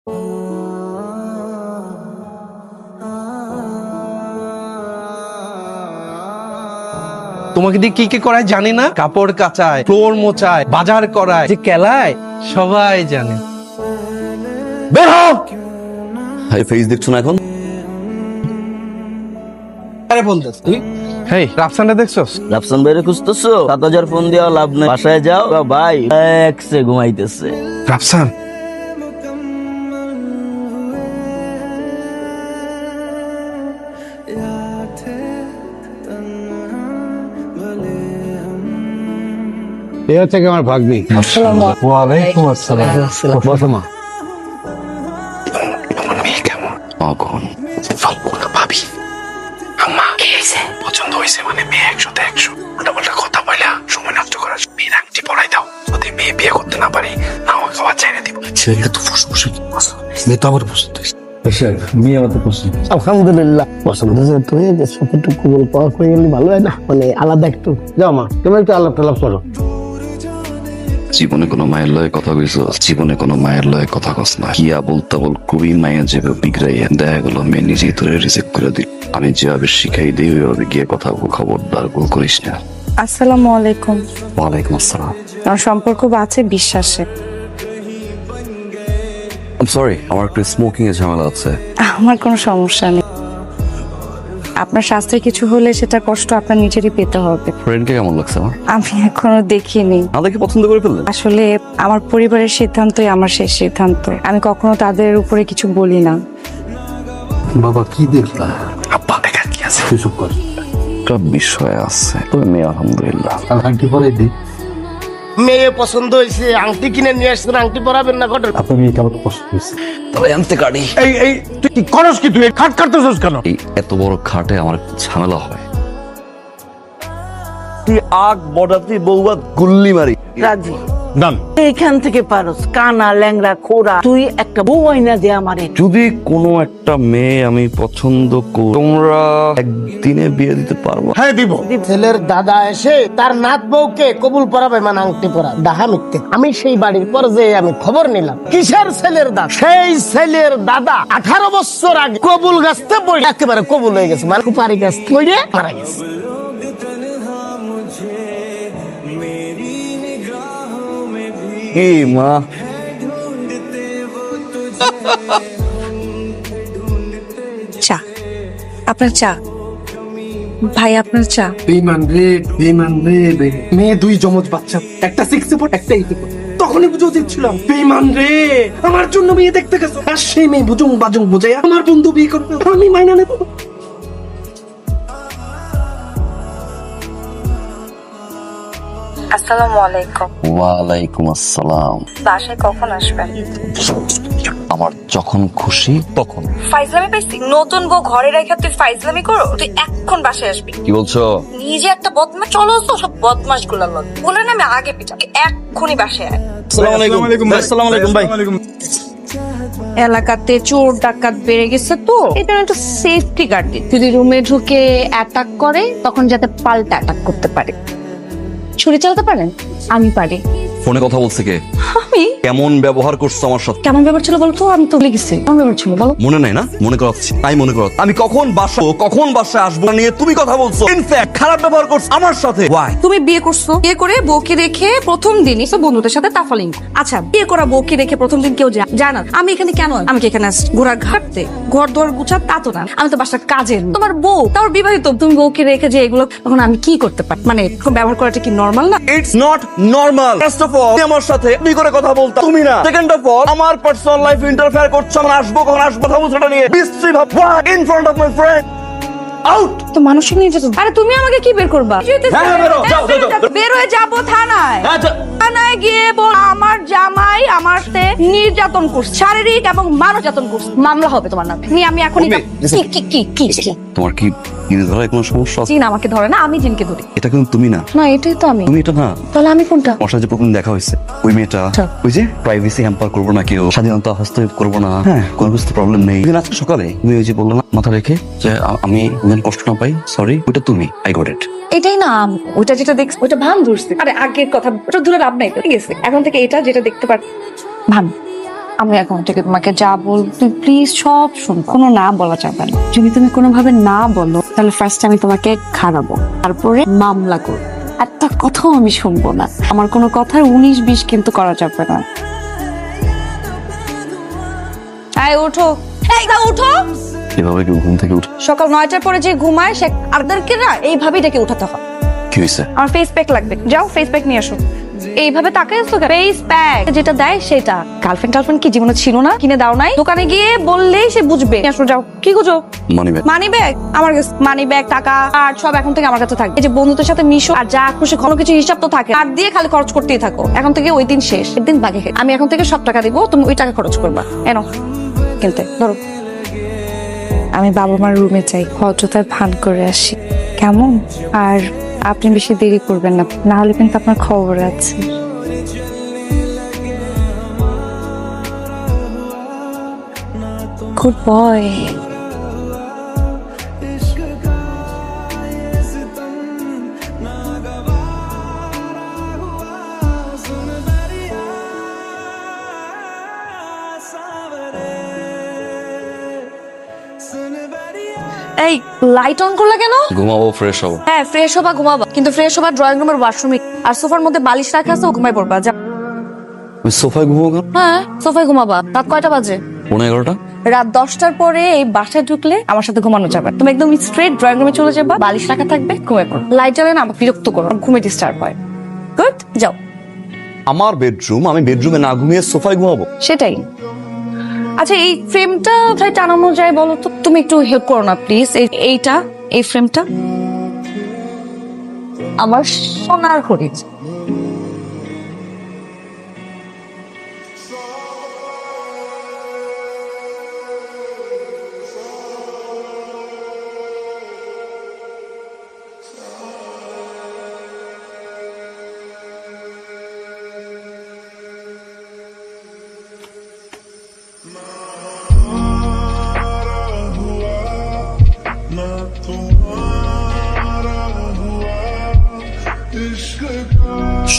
তোমাকে দিয়ে কি কি করায় জানি না? কাপড় কাচায়, ফ্লোর মোছায়, বাজার করায়, যে কেলায় সবাই জানে। বের হও। হাই ফেস দেখছো না এখন? আরে ফোন দিস তুই? হেই, রাফসানটা দেখছস? রাফসান ভাইরে খুঁজতেছো? 7000 ফোন দেওয়া লাভ নাই। বাসায় যাও, ভাই একসে ঘুমাইতেছে। রাফসান এ হচ্ছে কি আমার ভাগ্নি। ওয়ালাইকুম আসসালাম। বসো মা। আমার মেয়ে কেমন? কখন ফালগুনা ভাবি আম্মা কি হয়েছে? পছন্দ হয়েছে মানে মেয়ে 100-তে 100। উল্টাপাল্টা কথা বলা সময় নষ্ট করা। মেয়ের আংটি পরাই দাও। যদি মেয়ে বিয়ে করতে না পারি না আমাকে খাওয়া চাইনা দিব। ছেলেটা তো ফুসফুসে মেয়ে তো আমার পছন্দ হয়েছে। মেয়ে আমার তো পছন্দ। আলহামদুলিল্লাহ পছন্দ হয়ে গেছে। একটু কবুল পাওয়া হয়ে গেলে ভালো হয় না, মানে আলাদা একটু। যাও মা, তুমি একটু আলাপ টালাপ করো। জীবনে কোনো মায়ের লয়ে কথা কইছো? জীবনে কোনো মায়ের লয়ে কথা কস না। কি আবল তাবল খুবই মায়ের যেভাবে বিগড়াইয়া দেখা গেল মেয়ে নিজেই তোরে রিজেক্ট করে দিল। আমি যেভাবে শিখাই দিই ওইভাবে গিয়ে কথা বল, খবরদার ভুল করিস না। আসসালামু আলাইকুম। ওয়ালাইকুম আসসালাম। আমার সম্পর্ক আছে বিশ্বাসে। সরি, আমার একটু স্মোকিং এর ঝামেলা আছে। আমার কোনো সমস্যা নেই। আপনার স্বাস্থ্যে কিছু হলে সেটা কষ্ট আপনার নিজেরই পেতে হবে। ফ্রেন্ডকে কেমন লাগছে আমার? আমি এখনো দেখিনি। না দেখে পছন্দ করে ফেললেন? আসলে আমার পরিবারের সিদ্ধান্তই আমার শেষ সিদ্ধান্ত। আমি কখনো তাদের উপরে কিছু বলি না। বাবা কি দেখলা? আব্বা দেখার কি আছে? চুপ কর। একটা বিষয় আছে, তবে মেয়ে আলহামদুলিল্লাহ। আংটি পরে দি। মেয়ে পছন্দ হয়েছে, আংটি কিনে নিয়ে আসছেন, আংটি পরাবেন না ঘটনা। আপনার মেয়েকে আমার পছন্দ হয়েছে। তবে আনতে কাটি এই তুই কি করস? কি তুই খাট কাটতেছস কেন? এই এত বড় খাটে আমার একটু ঝামেলা হয়। আগ বড়াতে বউবা গুল্লি মারি। রাজি ডান। এইখান থেকে পারস কানা ল্যাংরা খোরা, তুই একটা বউ আইনা দে আমারে। যদি কোনো একটা মেয়ে আমি পছন্দ করি, তোমরা একদিনে বিয়ে দিতে পারবো? হ্যাঁ দিব। ছেলের দাদা এসে তার নাত বউকে কবুল পরাবে, মানে আংটি পরা। ডাহা মিথ্যে। আমি সেই বাড়ির পর যে আমি খবর নিলাম, কিসের ছেলের দাদা? সেই ছেলের দাদা 18 বছর আগে কবুল গাছতে পড়ে একেবারে কবুল হয়ে গেছে, মানে কুপারি গাছ পড়ে মারা গেছে। কি মা? চা, আপনার চা। ভাই আপনার চা। বেইমান রে, বেইমান রে। মেয়ে দুই জমজ বাচ্চা, একটা 6-এ পড়ে একটা 8-এ পড়ে। তখনই বুঝে উচিত ছিল। বেইমান রে, আমার জন্য মেয়ে দেখতে গেছো, আর সেই মেয়ে বুঝুং বাজুং বুঝাইয়া আমার বন্ধু বিয়ে করবে, আমি মাইনা নেব? আসসালামু আলাইকুম। ওয়ালাইকুম আসসালাম। বাসায় কখন আসবেন? আমার যখন খুশি তখন। ফাইজলামি পাইছি? নতুন বউ ঘরে রেখে তুই ফাইজলামি করো? তুই এখন বাসায় আসবি। কি বলছো? নিজে একটা বদমাশ, চলো তো সব বদমাশ গুলা লোক বলে না আমি আগে পিটা। এক্ষুনি বাসায় আয়। আসসালামু আলাইকুম। আসসালামু আলাইকুম ভাই। এলাকাতে চোর ডাকাত বেড়ে গেছে তো এটা একটা সেফটি গার্ড দিই, যদি রুমে ঢুকে অ্যাটাক করে তখন যাতে পাল্টা অ্যাটাক করতে পারে। ছুরি চালাতে পারেন? আমি পারি। ফোনে কথা বলছে কে? আমি? কেমন ব্যবহার করছো আমার সাথে? কেমন ব্যাপার ছিল বলতো? আমি তো লিখেছি কেমন ব্যাপার ছিল বলো। মনে নাই না? মনে করাচ্ছি। তাই মনে করো আমি কখন বাসায় আসবো না নিয়ে তুমি কথা বলছো। ইনফ্যাক্ট খারাপ ব্যবহার করছো আমার সাথে। ওয়াই? তুমি বিয়ে করছো, বিয়ে করে বউকে রেখে প্রথম দিনই তো বন্ধুদের সাথে তাফালিং। আচ্ছা, বিয়ে করা বউকে রেখে প্রথম দিন কেউ যায় না? আমি এখানে কেন? আমি কি এখানে আসছি ঘোড়া ঘাটতে? ঘর দোয়ার গুছা তা তো না। আমি তো বাসার কাজের। তোমার বউ তার বিবাহিত, তুমি বউকে রেখে যে এগুলো তখন আমি কি করতে পারি? মানে এরকম ব্যবহার করাটা কি নর্মাল না? It's not normal. First of all আমার সাথে তুমি করে কথা বলতা তুমি না। সেকেন্ড অফ অল আমার পার্সোনাল লাইফ ইন্টারফেয়ার করছো। আমি আসবো কখন আসবো কথা বলছো নিয়ে বিশ্রী ভাব in front of my friend. Out. তো মানসিক নির্যাতন। আরে তুমি আমাকে কি বের করবা? হ্যাঁ, বেরো, যাও, যাও, যাও। বের হয়ে যাবো থানায়। থানায় গিয়ে বল আমার জামাই আমারতে নির্যাতন করছে, শারীরিক এবং মানসিক নির্যাতন করছে। মামলা হবে তোমার নামে। আমি এখনই কি তোমার কি জিনিস ধরায় কোনো সমস্যা আছে? জিন আমাকে ধরে না, আমি জিনকে ধরি। এটা কিন্তু তুমি না। না এটাই তো আমি। তুমি এটা না। তাহলে আমি কোনটা? আমার সাথে যে প্রথম দেখা হয়েছে ওই মেয়েটা, আচ্ছা। ওই যে প্রাইভেসি হ্যাম্পার করবো না, কেউ স্বাধীনতা হস্তক্ষেপ করবো না, হ্যাঁ কোনো কিছু প্রবলেম নেই। আজকে সকালে তুমি ওই যে বললো না মাথা রেখে যে আমি যেন কষ্ট না পাই, সরি, ওইটা তুমি। I got it. এটাই না ওইটা যেটা দেখছি ওইটা ভান ধরছি। আরে আগের কথা ওটা দূরে লাভ নাই, ঠিক আছে? এখন থেকে এটা যেটা দেখতে পার ভান। আমি এখন থেকে তোমাকে যা বল তুই প্লিজ সব শুন, কোনো না বলা যাবে না। যদি তুমি কোনোভাবে না বলো তাহলে ফার্স্ট আমি তোমাকে খারাপো, তারপরে মামলা করবো, একটা কথাও আমি শুনবো না। আমার কোনো কথার 19-20 কিন্তু করা যাবে না। এই ওঠো, এই দা ওঠো। এভাবে কি ঘুম থেকে উঠে? সকাল 9টার পরে যে ঘুমায় সে আরদেরকে না এইভাবেই ডেকে উঠাতে হয়। কি হয়েছে? আমার ফেস প্যাক লাগবে, যাও ফেস প্যাক নিয়ে আসো। এইভাবে তাকাইছো কেন? ফেস প্যাক যেটা দেয় সেটা। গার্লফ্রেন্ড কি জীবনে ছিল না? কিনে দাও নাই? দোকানে গিয়ে বললেই সে বুঝবে। নিয়ে আসো, যাও। কি খুঁজো? Money bag. মানি ব্যাগ আমার কাছে, মানি ব্যাগ, টাকা আর সব এখন থেকে আমার কাছে থাকবে। এই যে বন্ধুদের সাথে মিশো আর যা খুশি কোনো কিছু হিসাব তো থাকে, আর দিয়ে খালি খরচ করতেই থাকো। এখন থেকে ওই দিন শেষ, একদিন বাকি। আমি এখন থেকে সব টাকা দিব, তুমি ওই টাকা খরচ করবা। এনো খেলতে ধরো। আমি বাবা মার রুমে যাই, ভদ্রতার ভান করে আসি, কেমন? আর আপনি বেশি দেরি করবেন না, না হলে কিন্তু আপনার খবর আছে। Good boy. এই লাইট অন করলা কেন? ঘুমাবো, ফ্রেশ হবো। হ্যাঁ ফ্রেশ হবা, ঘুমাবা, কিন্তু ফ্রেশ হবা ড্রয়িং রুমের ওয়াশরুমে। আর সোফার মধ্যে বালিশ রাখা আছে, ও ঘুমাই পড়বা। যা। আমি সোফায় ঘুমাবো কেন? হ্যাঁ সোফায় ঘুমাবা। রাত কয়টা বাজে? 11:30। রাত 10টার পরে এই বাসায় ঢুকলে আমার সাথে ঘুমানো যাবে। তুমি একদম স্ট্রেট ড্রয়িং রুমে চলে যাবা, বালিশ রাখা থাকবে, ঘুমাই পড়ো। লাইট জ্বালে না, আমার বিরক্ত করো, ঘুমে ডিস্টার্ব হয়। গুড, যাও। আমার বেডরুম, আমি বেডরুমে না ঘুমিয়ে সোফায় ঘুমাবো? সেটাই। আচ্ছা এই ফ্রেমটা কোথায় টানানো যায় বলো তো? তুমি একটু হেল্প করো না প্লিজ। এইটা, এই ফ্রেমটা আমার সোনার হরিণ।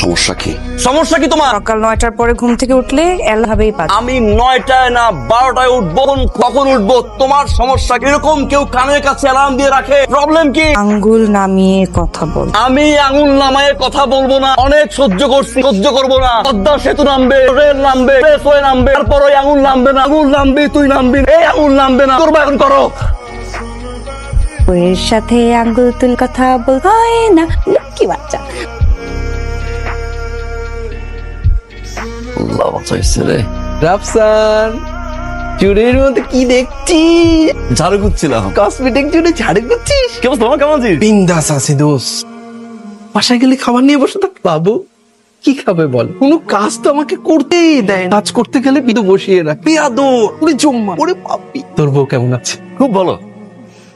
সমস্যা কি? সমস্যা কি তোমার? সকাল 9টার পরে ঘুম থেকে উঠলে এলাভাবেই পাচ্ছ। আমি 9টায় না 12টায় উঠবো, কখন উঠবো তোমার সমস্যা কি? এরকম কেউ কানের কাছে অ্যালার্ম দিয়ে রাখে? প্রবলেম কি? আঙ্গুল নামিয়ে কথা বল। আমি আঙুল নামায়ে কথা বলবো না, অনেক সহ্য করছি, সহ্য করবো না। পদ্মা সেতু নামবে, রেল নামবে, রেলওয়ে নামবে, তারপর ওই আঙুল নামবে না। আঙুল নামবে, তুই নামবি, এই আঙুল নামবে না। করবো এখন, করো। বইয়ের সাথে আঙ্গুল তুল কথা বল হয় না, কি বাচ্চা। রাফসান, চুড়ির মধ্যে কি দেখছি? ঝাড়ু করছিলাম। কসমেটিক চুড়ে ঝাড়ু করছিস? কেমন তোমার? কেমন আছিস? বিন্দাস আছে দোষ। বাসায় গেলে খাবার নিয়ে বসে থাক। বাবু কি খাবে বল? কোনো কাজ তো আমাকে করতেই দেয় না। কাজ করতে গেলে বিদু বসিয়ে রাখ। পেয়াদর, ওরে জম্মা, ওরে পাপি। তোর বউ কেমন আছে? খুব ভালো,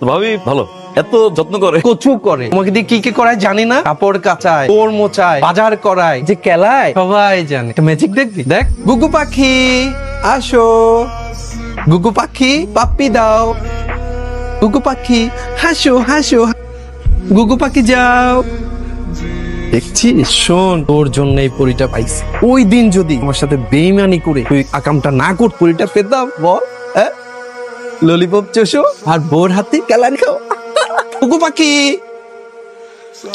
ভাবি ভালো, এত যত্ন করে। কচু করে, তোমাকে দিয়ে কি কি করায় জানি না। কাপড় কাচায়, তোর মোচায়, বাজার করায়, যে কেলায় সবাই জানে। একটা ম্যাজিক দেখবি? দেখ। গুগু পাখি আসো, গুগু পাখি পাপ্পি দাও, গুগু পাখি হাসো হাসো, গুগু পাখি যাও। দেখছিস? শোন, তোর জন্য এই পরিটা পাইছি। ওই দিন যদি আমার সাথে বেইমানি করে তুই আকামটা না কর, পরিটা পেতাম বল? ললিপপ চষো আর বোর হাতে কেলানি খাও। গুগু পাখি।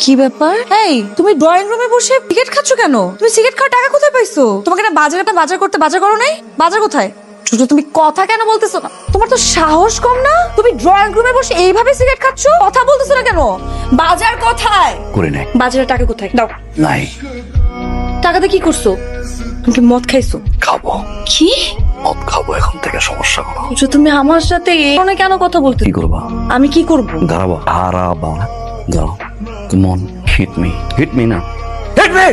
কি ব্যাপার? এই তুমি ড্রয়িং রুমে বসে সিগারেট খাচ্ছ কেন? তুমি সিগারেট খাওয়ার টাকা কোথায় পাইছো? তোমাকে না বাজার করতে বাজার করো নাই? বাজার কোথায়? ছোট, তুমি কথা কেন বলতেছো না? তোমার তো সাহস কম না? তুমি ড্রয়িং রুমে বসে এইভাবে সিগারেট খাচ্ছ, কথা বলতেছো না কেন? বাজার কোথায়? করে নাই। বাজারের টাকা কোথায়? দাও। নাই। টাকাতে কি করছো? তুমি কি মদ খাইছো? খাবো। কি মদ খাবো এখন থেকে, সমস্যা করো। ছোট, তুমি আমার সাথে এই ধরনের কেন কথা বলতে? কি করবা? আমি কি করব? দাঁড়াবা, হারাবা, যাও। Come on, hit me, hit me না, hit me!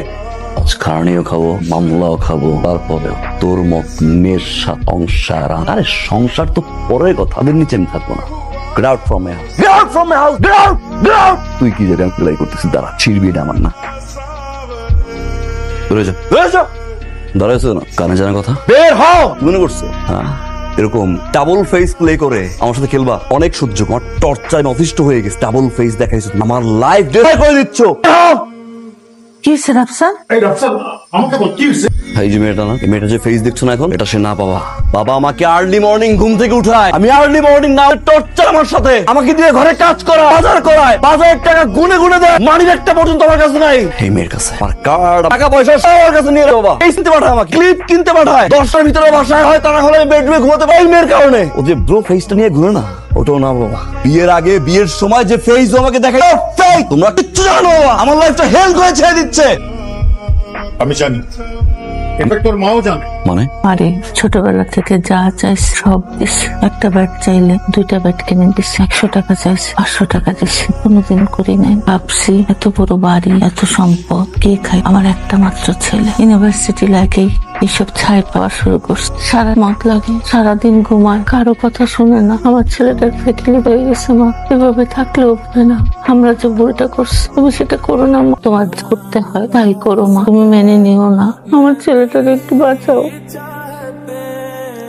আজ খারণীয় খাবো, মামলাও খাবো, তারপরে তোর মত মেয়ের সাথে সংসার। আরে সংসার তো পরের কথা, তাদের নিচে আমি থাকবো না। Get out from my house, get out from my house, get out, get out! তুই কি জায়গায় প্লাই করতেছিস? দাঁড়া, ছিড়বি এটা আমার না। বেরো যা, বেরো যা। দাঁড়াইছো না, কানে জানা কথা, বের হও। মনে করছো হ্যাঁ এরকম ডাবল ফেস প্লে করে আমার সাথে খেলবা? অনেক সহ্য, আমার টর্চায় অতিষ্ঠ হয়ে গেছে। ডাবল ফেস দেখাইছো, আমার লাইফ ডিস্ট্রয় করে দিচ্ছ। কি হয়েছে রাফসান? এই রাফসান, আমাকে বল কি হয়েছে? এই যে মেয়েটা না, এই মেয়েটা যে ফেস দেখছো না এখন, এটা সে না বাবা। বাবা আমাকে আর্লি মর্নিং ঘুম থেকে উঠায়, আমি আর্লি মর্নিং না টর্চার আমার সাথে, আমাকে দিয়ে ঘরে কাজ করা, বাজার করায়, 5,000 টাকা গুনে গুনে দেয়, মানির একটা পর্যন্ত আমার কাছে নাই। এই মেয়ের কাছে আমার কার্ড, টাকা পয়সা সব আমার কাছে নিয়ে বাবা। এই কিনতে পাঠায়, আমাকে ক্লিপ কিনতে পাঠায়, 10টার ভিতরে বাসায় হয়, তারা হলে বেডরুমে ঘুমাতে পারি এই মেয়ের কারণে। ও যে ব্রো ফেসটা নিয়ে ঘুরে না, ওটাও না বাবা। বিয়ের আগে বিয়ের সময় যে ফেস আমাকে দেখায়, তোমরা কিচ্ছু জানো বাবা, আমার লাইফটা হেল করে ছেড়ে দিচ্ছে। আমি জানি, এটা তোর মাও জানে। মানে আরে ছোটবেলা থেকে যা চাইস সব দিস, একটা ব্যাট চাইলে 2টা ব্যাট কিনে দিস, 100 টাকা চাইছি 500 টাকা দিস, কোনোদিন করি নাই। ভাবছি এত বড় বাড়ি, এত সম্পদ কে খায়, আমার একটা মাত্র ছেলে। ইউনিভার্সিটি লাগেই এইসব ছাই পাওয়া শুরু করছে, সারা মত লাগে, সারাদিন ঘুমায়, কারো কথা শুনে না। আমার ছেলেটার ফেটলি হয়ে গেছে মা, এভাবে থাকলেও হবে না। আমরা যে ভুলটা করছি তুমি সেটা করো না মা, তোমার করতে হয় তাই করো মা, তুমি মেনে নিও না। আমার ছেলেটার একটু বাঁচাও।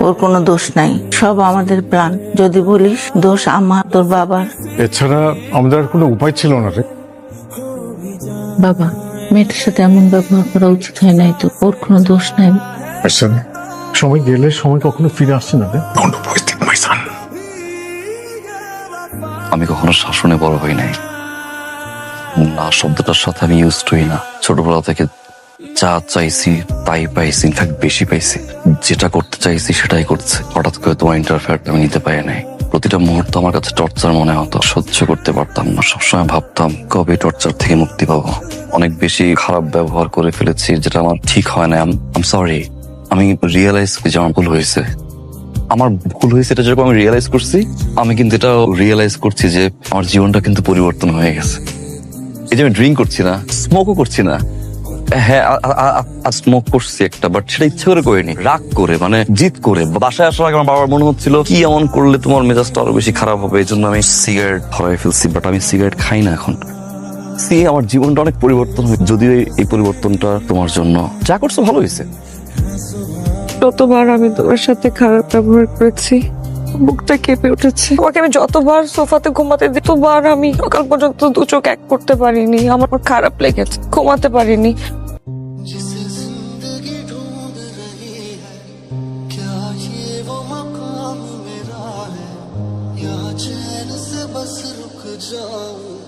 ওর কোনো দোষ নাই, সব আমাদের প্ল্যান। যদি বলিস দোষ আমার, তোর বাবার। এছাড়া আমাদের আর কোনো উপায় ছিল না রে। বাবা, মেয়েটার সাথে এমন ব্যবহার করা উচিত হয় নাই তো, ওর কোনো দোষ নাই। আচ্ছা, সময় গেলে সময় কখনো ফিরে আসছে না রে। Don't waste it, my son. আমি কখনো শাসনে বড় হই নাই, না শব্দটার সাথে আমি ইউজ হই না। ছোটবেলা থেকে যা চাইছি তাই পাইছি, ইনফ্যাক্ট বেশি পাইছি। যেটা করতে চাইছি সেটাই করছে। হঠাৎ করে তোমার ইন্টারফেয়ারটা আমি নিতে পারি নাই। প্রতিটা মুহূর্ত আমার কাছে টর্চার মনে হতো, সহ্য করতে পারতাম না। সবসময় ভাবতাম কবে টর্চার থেকে মুক্তি পাবো। অনেক বেশি খারাপ ব্যবহার করে ফেলেছি, যেটা আমার ঠিক হয় না। আম সরি। আমি রিয়েলাইজ করি যে আমার ভুল হয়েছে। আমার ভুল হয়েছে এটা যেরকম আমি রিয়েলাইজ করছি, আমি কিন্তু এটা রিয়েলাইজ করছি যে আমার জীবনটা কিন্তু পরিবর্তন হয়ে গেছে। এই যে আমি ড্রিঙ্ক করছি না, স্মোকও করছি না। হ্যাঁ, স্মোক করছি একটা, বাট সেটা ইচ্ছে করে করিনি, রাগ করে, মানে জিদ করে। বাসায় আসার আগে আমার বাবার মনে হচ্ছিল কি এমন করলে তোমার মেজাজটা আরো বেশি খারাপ হবে, এই জন্য আমি সিগারেট ধরাই ফেলছি। বাট আমি সিগারেট খাই না এখন। আমার জীবনটা অনেক পরিবর্তন হয়েছে, যদিও এই পরিবর্তনটা তোমার জন্য। যা করছো ভালো হয়েছে। যতবার আমি তোমার সাথে খারাপ ব্যবহার করেছি, বুকটা কেঁপে উঠেছে। তোমাকে আমি যতবার সোফাতে ঘুমাতে দিই, ততবার আমি সকাল পর্যন্ত 2 চোখ এক করতে পারিনি। আমার খারাপ লেগেছে, ঘুমাতে পারিনি। जिसे जिंदगी ढूंढ रही है, क्या ये वो मकाम मेरा है, या चैन से बस रुक जाऊं।